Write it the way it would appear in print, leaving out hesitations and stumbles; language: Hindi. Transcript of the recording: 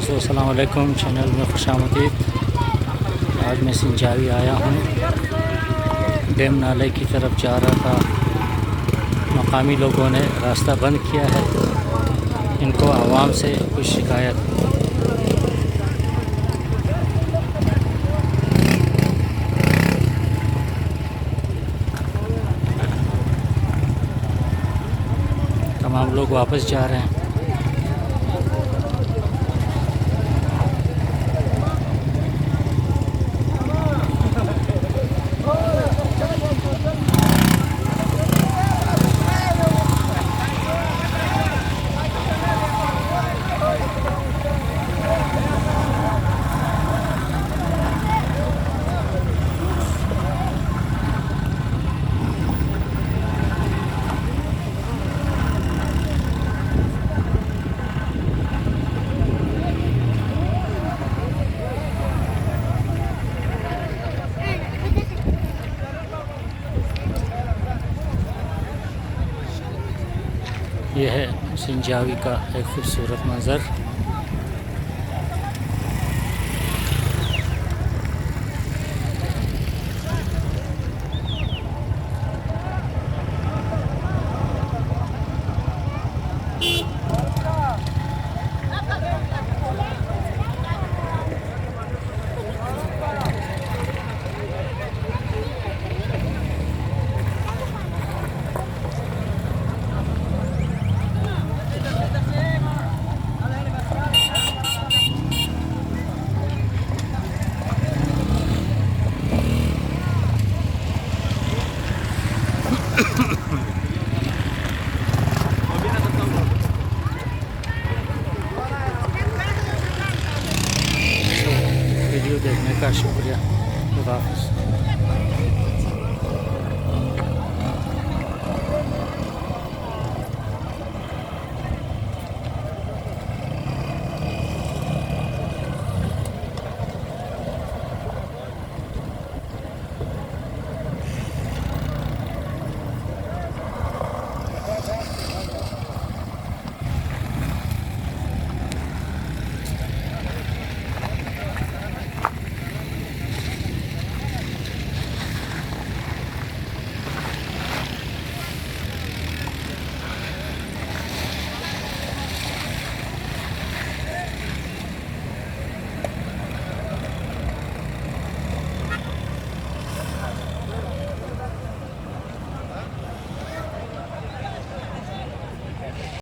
दोस्तों अस्सलाम वालेकुम, चैनल में खुशामदीद। आज मैं सिंचावी आया हूँ। डैम नाले की तरफ जा रहा था। मकामी लोगों ने रास्ता बंद किया है। इनको आवाम से कुछ शिकायत। तमाम लोग वापस जा रहे हैं। यह है सिंचावी का एक खूबसूरत मंज़र। वीडियो देखने का शुक्रिया। खुदा हाफ़िज़।